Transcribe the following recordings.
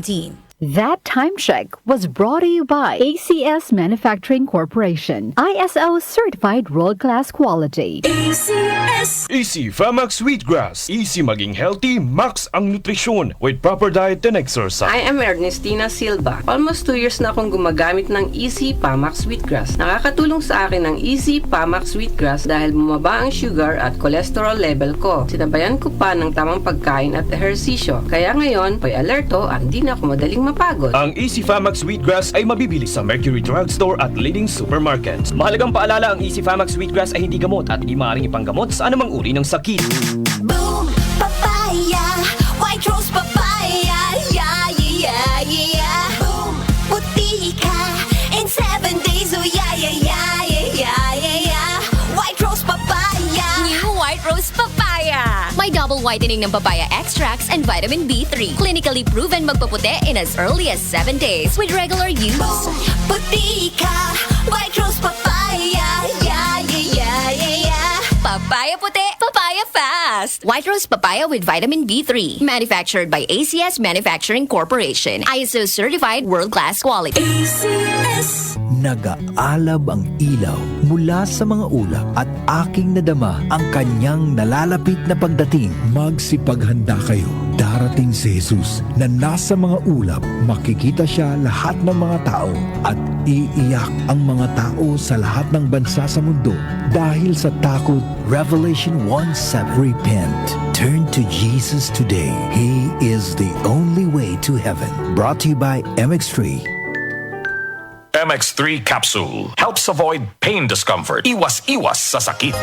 2017. That time check was brought to you by ACS Manufacturing Corporation, ISO certified world-class quality. ACS! Easy Famax Wheatgrass. Easy maging healthy, max ang nutrisyon with proper diet and exercise. I am Ernestina Silva. Almost 2 years na akong gumagamit ng Easy Famax Wheatgrass. Nakakatulong sa akin ang Easy Famax Wheatgrass dahil bumaba ang sugar at cholesterol level ko. Sinabayan ko pa ng tamang pagkain at ehersisyo. Kaya ngayon, may alerto at hindi na ako madaling mapagod. Ang Easy Famax Wheatgrass ay mabibili sa Mercury Drugstore at leading supermarkets. Mahalagang paalala, ang Easy Famax Wheatgrass ay hindi gamot at hindi maaaring ipanggamot sa anumang uri ng sakit. Boom! Papaya! White rose papaya! Yeah, yeah, yeah! Boom! Puti ka! In 7 days, oh yeah, yeah, yeah, yeah, yeah, yeah! White rose papaya! New White Rose Papaya! May double whitening ng papaya extracts and vitamin B3. Clinically proven magpaputi in as early as 7 days with regular use. Boom! Puti ka! White rose papaya! Yeah, yeah, yeah, yeah, yeah! Papaya puti, papaya fast! White Rose Papaya with vitamin B3. Manufactured by ACS Manufacturing Corporation. ISO certified world-class quality. ACS! Nag-aalab ang ilaw mula sa mga ulap at aking nadama ang kanyang nalalapit na pagdating. Magsipaghanda kayo. Darating si Jesus na nasa mga ulap. Makikita siya lahat ng mga tao at iiyak ang mga tao sa lahat ng bansa sa mundo dahil sa takot. Revelation 1:7. Repent. Turn to Jesus today. He is the only way to heaven. Brought to you by MX3. MX3 capsule helps avoid pain discomfort. Iwas-iwas sa sakit.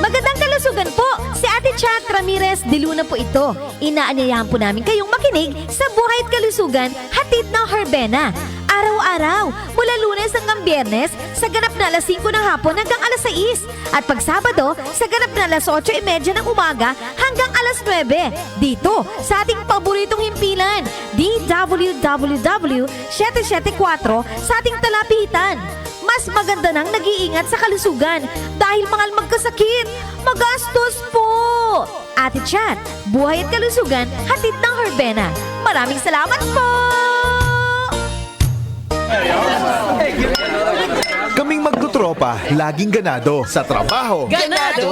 Magandang kalusugan po! Si Ate Chat Ramirez de Luna po ito. Inaanyayahan po namin kayong makinig sa Buhay at Kalusugan, hatid ng Herbena. Araw-araw, mula Lunes hanggang Biyernes, sa ganap na alas 5 ng hapon hanggang alas 6. At pag Sabado, sa ganap na alas 8:30 ng umaga hanggang alas 9. Dito, sa ating paboritong himpilan, DWWW 774 sa ating talapitan. Mas maganda nang nag-iingat sa kalusugan dahil mahal magkasakit. Magastos po! Ate Chat, Buhay at Kalusugan, hatid ng Herbena. Maraming salamat po! Kaming magtutropa, laging ganado. Sa trabaho, Ganado!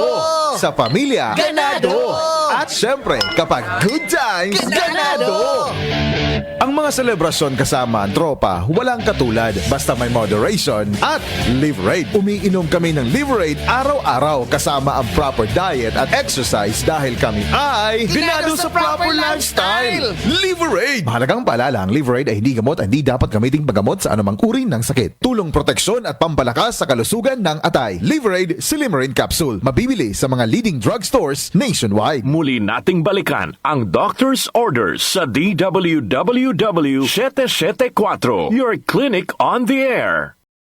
Sa pamilya, Ganado! At syempre, kapag good times, ganado! Ang mga selebrasyon kasama ang tropa, walang katulad. Basta may moderation at Liverade. Umiinom kami ng Liverade araw-araw kasama ang proper diet at exercise dahil kami ay ganado sa proper lifestyle. Liverade! Mahalagang paalala, ang Liverade ay hindi gamot at hindi dapat gamiting paggamot sa anumang uri ng sakit. Tulong proteksyon at pampalakas sa kalusugan ng atay. Liverade Silimarin Capsule. Mabibili sa mga leading drugstores nationwide. Muli nating balikan ang doctor's orders sa DWWW 774, your clinic on the air.